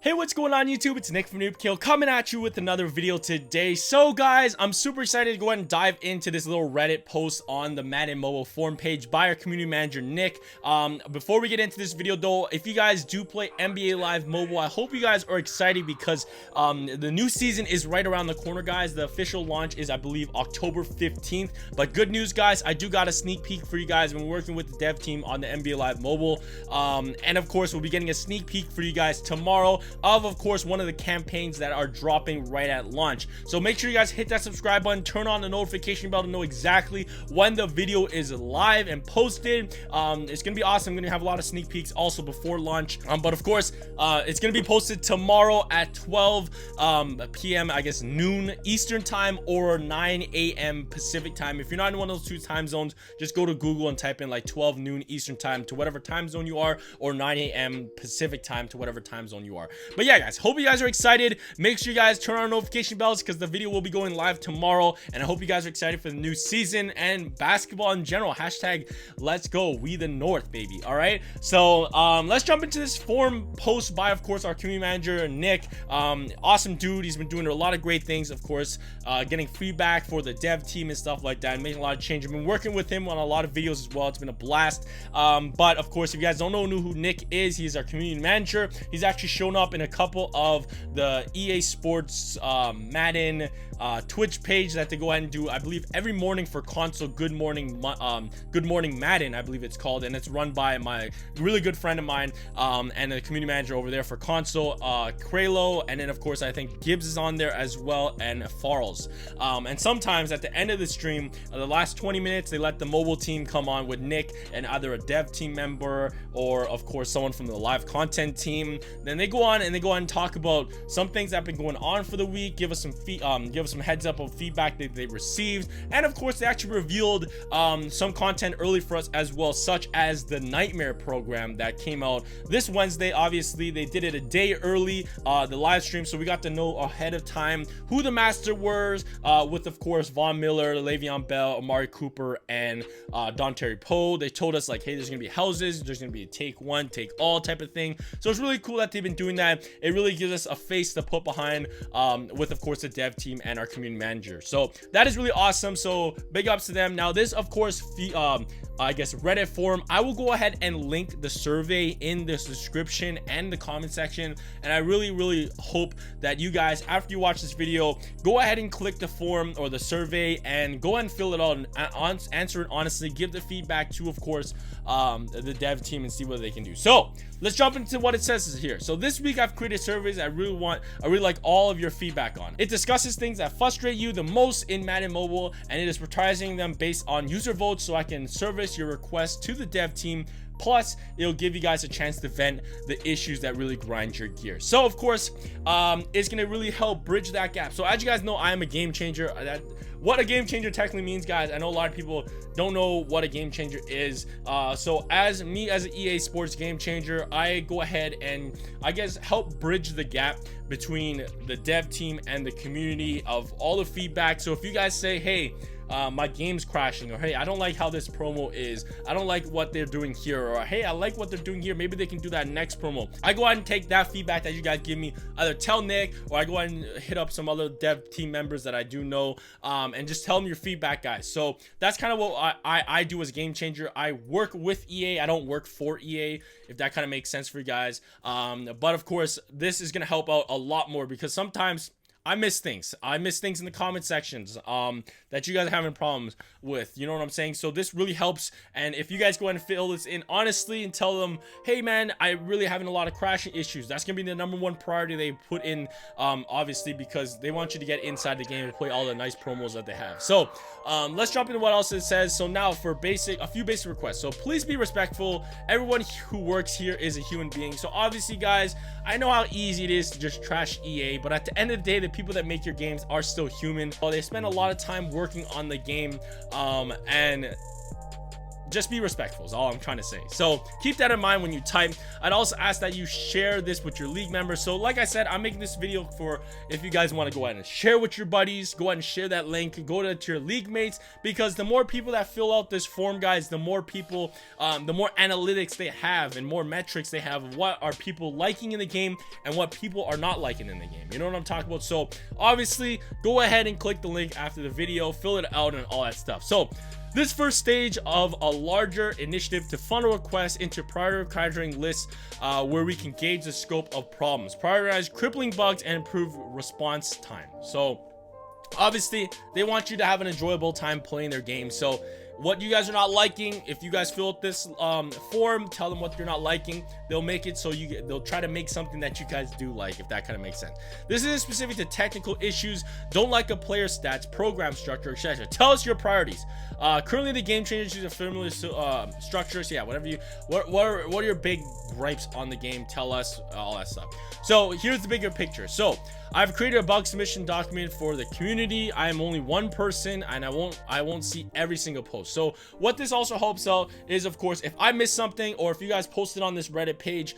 Hey, what's going on YouTube? It's Nick from Noob Kill coming at you with another video today. So guys, I'm super excited to go ahead and dive into this little Reddit post on the Madden mobile forum page by our community manager Nick. Before we get into this video though, if you guys do play NBA Live Mobile, I hope you guys are excited because the new season is right around the corner, guys. The official launch is, I believe, October 15th. But good news, guys, I do got a sneak peek for you guys. I've been working with the dev team on the NBA Live Mobile, and of course we'll be getting a sneak peek for you guys tomorrow of course one of the campaigns that are dropping right at launch. So make sure you guys hit that subscribe button, turn on the notification bell to know exactly when the video is live and posted. It's gonna be awesome. I'm gonna have a lot of sneak peeks also before launch, but of course it's gonna be posted tomorrow at 12 p.m. I guess noon Eastern time or 9 a.m. Pacific time. If you're not in one of those two time zones, just go to Google and type in like 12 noon Eastern time to whatever time zone you are, or 9 a.m. Pacific time to whatever time zone you are. But yeah guys, hope you guys are excited. Make sure you guys turn on notification bells because the video will be going live tomorrow, and I hope you guys are excited for the new season and basketball in general. Hashtag let's go we the North, baby. All right, so let's jump into this forum post by, of course, our community manager Nick. Awesome dude. He's been doing a lot of great things, of course, getting feedback for the dev team and stuff like that, and making a lot of change. I've been working with him on a lot of videos as well. It's been a blast. But of course, if you guys don't know who Nick is, he's our community manager. He's actually shown up in a couple of the EA Sports Madden Twitch page that they go ahead and do, I believe, every morning for console. Good morning Madden, I believe it's called, and it's run by my really good friend of mine and the community manager over there for console, Kralo, and then of course I think Gibbs is on there as well, and Farles. And sometimes at the end of the stream, the last 20 minutes, they let the mobile team come on with Nick and either a dev team member or of course someone from the live content team. Then they go on and talk about some things that have been going on for the week, give us some heads up of feedback that they received, and of course they actually revealed some content early for us as well, such as the Nightmare program that came out this Wednesday. Obviously they did it a day early, the live stream, so we got to know ahead of time who the master was, with of course Von Miller, Le'Veon Bell, Amari Cooper, and Don Terry Poe. They told us like, hey, there's gonna be houses, there's gonna be a take one take all type of thing. So it's really cool that they've been doing that. It really gives us a face to put behind, with of course the dev team and our community manager. So that is really awesome. So big ups to them. Now this, of course, I guess Reddit forum, I will go ahead and link the survey in this description and the comment section, and I really hope that you guys, after you watch this video, go ahead and click the forum or the survey and go ahead and fill it out and answer it honestly. Give the feedback to, of course, the dev team, and see what they can do. So let's jump into what it says here. So this week I've created surveys I really like all of your feedback on. It discusses things that frustrate you the most in Madden Mobile, and it is prioritizing them based on user votes so I can service your requests to the dev team. Plus, it'll give you guys a chance to vent the issues that really grind your gears. So of course, it's gonna really help bridge that gap. So as you guys know, I am a game changer. What a game changer technically means, guys, I know a lot of people don't know what a game changer is. So as an EA Sports game changer, I go ahead and I guess help bridge the gap between the dev team and the community of all the feedback. So if you guys say, hey, my game's crashing, or hey, I don't like how this promo is, I don't like what they're doing here, or hey, I like what they're doing here, maybe they can do that next promo, I go ahead and take that feedback that you guys give me, either tell Nick or I go ahead and hit up some other dev team members that I do know, and just tell them your feedback, guys. So that's kind of what I do as a game changer. I work with EA, I don't work for EA, if that kind of makes sense for you guys. But of course this is gonna help out a lot more because sometimes I miss things in the comment sections that you guys are having problems with, you know what I'm saying? So this really helps. And if you guys go ahead and fill this in honestly and tell them, hey man, I really having a lot of crashing issues, that's gonna be the #1 priority they put in, obviously, because they want you to get inside the game and play all the nice promos that they have. So let's jump into what else it says. So now for a few basic requests. So please be respectful. Everyone who works here is a human being. So obviously, guys, I know how easy it is to just trash EA, but at the end of the day, the people that make your games are still human. Well, they spend a lot of time working on the game, and just be respectful is all I'm trying to say. So keep that in mind when you type. I'd also ask that you share this with your league members. So like I said, I'm making this video for if you guys want to go ahead and share with your buddies, go ahead and share that link, go to your league mates, because the more people that fill out this form, guys, the more people, the more analytics they have and more metrics they have of what are people liking in the game and what people are not liking in the game. You know what I'm talking about? So obviously go ahead and click the link after the video, fill it out and all that stuff. So this first stage of a larger initiative to funnel requests into prioritizing lists where we can gauge the scope of problems, prioritize crippling bugs, and improve response time. So obviously they want you to have an enjoyable time playing their game. So what you guys are not liking, if you guys fill out this form, tell them what you're not liking. They'll make it so they'll try to make something that you guys do like, if that kind of makes sense. This is specific to technical issues. Don't like a player's stats, program structure, etc. Tell us your priorities. Currently the game changers use a familiar structure. So yeah, whatever you, what are your big gripes on the game? Tell us all that stuff. So here's the bigger picture. So I've created a bug submission document for the community. I am only one person and I won't see every single post. So what this also helps out is, of course, if I miss something or if you guys posted on this Reddit page,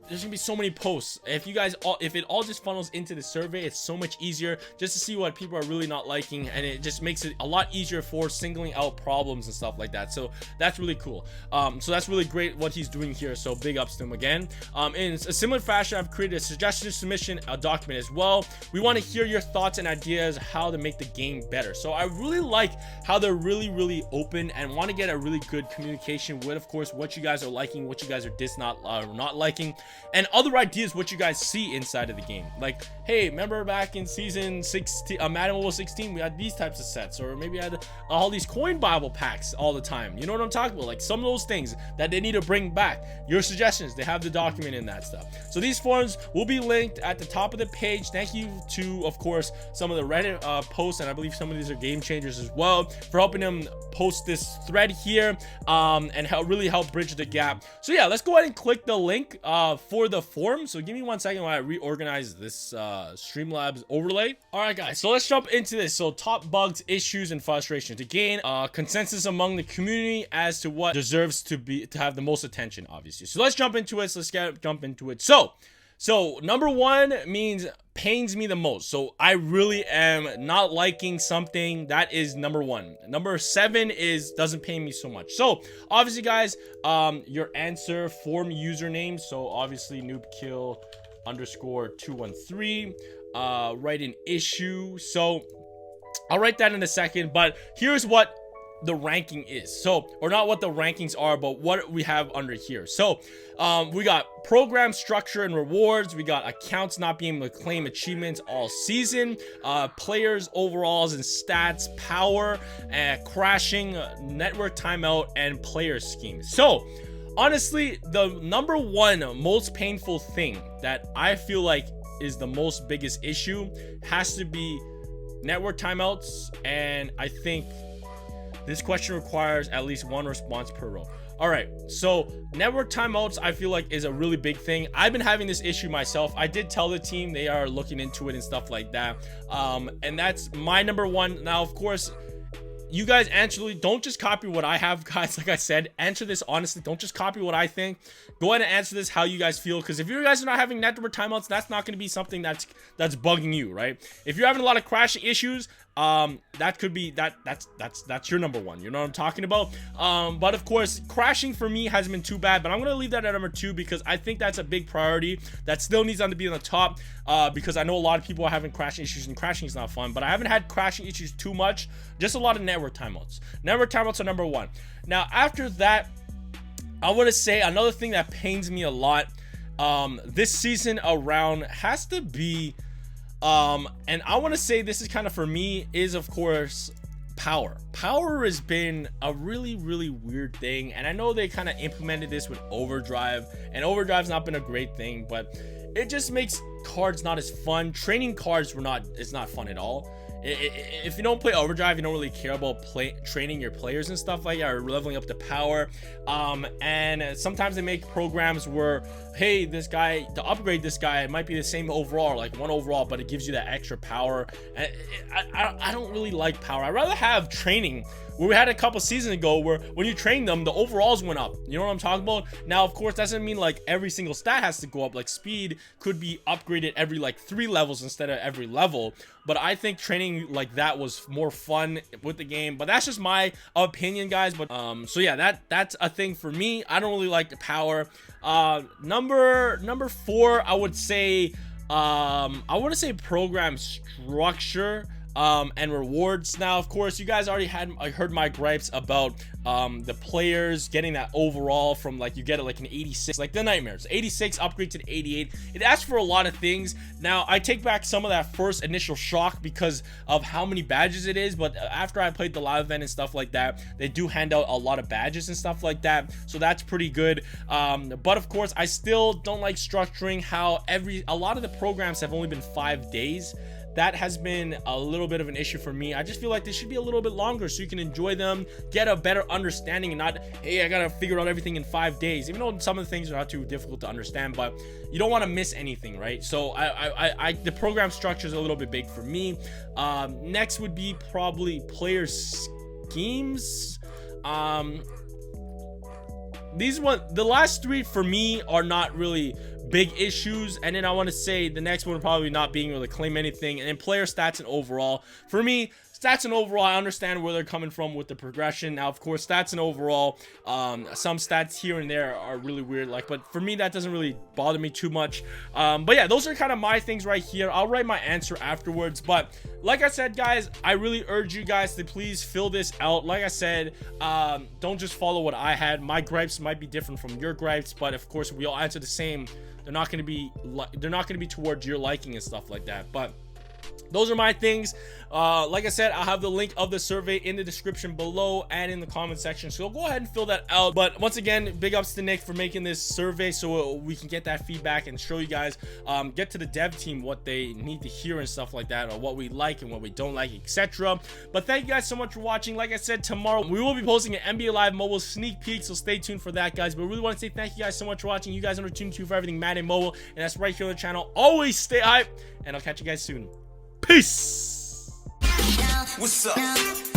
there's gonna be so many posts. If it all just funnels into the survey, it's so much easier just to see what people are really not liking, and it just makes it a lot easier for singling out problems and stuff like that. So that's really cool. So that's really great what he's doing here. So big ups to him again. In a similar fashion, I've created a suggestion submission document as well. We want to hear your thoughts and ideas how to make the game better. So I really like how they're really open and want to get a really good communication with, of course, what you guys are liking, what you guys are not liking, and other ideas what you guys see inside of the game. Like, hey, remember back in season 16 Madden Mobile 16 we had these types of sets, or maybe I had all these coin bible packs all the time. You know what I'm talking about? Like some of those things that they need to bring back. Your suggestions, they have the document in that stuff. So these forms will be linked at the top of the page. Thank you to, of course, some of the Reddit posts, and I believe some of these are game changers as well, for helping them post this thread here and really help bridge the gap. So yeah, let's go ahead and click the link for the form. So give me 1 second while I reorganize this Streamlabs overlay. All right, guys, so let's jump into this. So top bugs, issues, and frustrations to gain consensus among the community as to what deserves to have the most attention, obviously. So let's jump into it. So let's jump into it. So number one means pains me the most. So I really am not liking something. That is number one. Number 7 is doesn't pain me so much. So obviously, guys, your answer form username. So obviously noobkill _213. Write an issue. So I'll write that in a second. But here's what the ranking is. So, or not what the rankings are, but what we have under here. So we got program structure and rewards. We got accounts not being able to claim achievements all season, players overalls and stats, power, crashing, network timeout, and player schemes. So honestly, the number one most painful thing that I feel like is the most biggest issue has to be network timeouts, and I think this question requires at least 1 response per row. All right, so network timeouts I feel like is a really big thing. I've been having this issue myself. I did tell the team, they are looking into it and stuff like that. And that's my number one. Now, of course, you guys actually don't just copy what I have, guys. Like I said, answer this honestly. Don't just copy what I think. Go ahead and answer this how you guys feel, because if you guys are not having network timeouts, that's not going to be something that's bugging you, right? If you're having a lot of crashing issues, that could be that's your number one. You know what I'm talking about? But of course, crashing for me hasn't been too bad, but I'm gonna leave that at number 2 because I think that's a big priority that still needs to be on the top, because I know a lot of people are having crashing issues, and crashing is not fun. But I haven't had crashing issues too much, just a lot of network timeouts. Network timeouts are number 1. Now after that, I want to say another thing that pains me a lot this season around has to be and I want to say this is kind of for me, is of course power has been a really weird thing, and I know they kind of implemented this with overdrive, and overdrive's not been a great thing, but it just makes cards not as fun. Training cards it's not fun at all. if you don't play Overdrive, you don't really care about training your players and stuff like that, or leveling up the power. And sometimes they make programs where, hey, this guy, to upgrade this guy, it might be the same overall, like 1 overall, but it gives you that extra power. And I don't really like power. I'd rather have training, where we had a couple seasons ago where when you train them, the overalls went up. You know what I'm talking about? Now, of course, that doesn't mean like every single stat has to go up. Like speed could be upgraded every like 3 levels instead of every level. But I think training like that was more fun with the game. But that's just my opinion, guys. But so yeah, that's a thing for me. I don't really like the power. Number 4, I would say program structure and rewards. Now, of course, you guys already heard my gripes about the players getting that overall from, like, you get it like an 86, like the Nightmares 86 upgrade to the 88. It asks for a lot of things. Now, I take back some of that first initial shock because of how many badges it is, but after I played the live event and stuff like that, they do hand out a lot of badges and stuff like that, so that's pretty good. But of course, I still don't like structuring how a lot of the programs have only been 5 days. That has been a little bit of an issue for me. I just feel like they should be a little bit longer so you can enjoy them, get a better understanding, and not, hey, I gotta figure out everything in 5 days. Even though some of the things are not too difficult to understand, but you don't want to miss anything, right? So the program structure is a little bit big for me. Next would be probably player schemes. The last 3 for me are not really big issues, and then I want to say the next one probably not being able to claim anything, and then player stats and overall. For me, stats and overall, I understand where they're coming from with the progression. Now, of course, stats and overall, some stats here and there are really weird, like, but for me, that doesn't really bother me too much. But yeah, those are kind of my things right here. I'll write my answer afterwards, but like I said, guys, I really urge you guys to please fill this out. Like I said, don't just follow what I had. My gripes might be different from your gripes, but of course, we all answer the same. They're not going to be towards your liking and stuff like that. But those are my things. Like I said, I'll have the link of the survey in the description below and in the comment section, so go ahead and fill that out. But once again, big ups to Nick for making this survey so we can get that feedback and show you guys, get to the dev team what they need to hear and stuff like that, or what we like and what we don't like, etc. But thank you guys so much for watching. Like I said, tomorrow we will be posting an NBA Live mobile sneak peek, so stay tuned for that, guys. But I really want to say thank you guys so much for watching. You guys are tuned to for everything Madden Mobile, and that's right here on the channel. Always stay hype, and I'll catch you guys soon. Peace. What's up?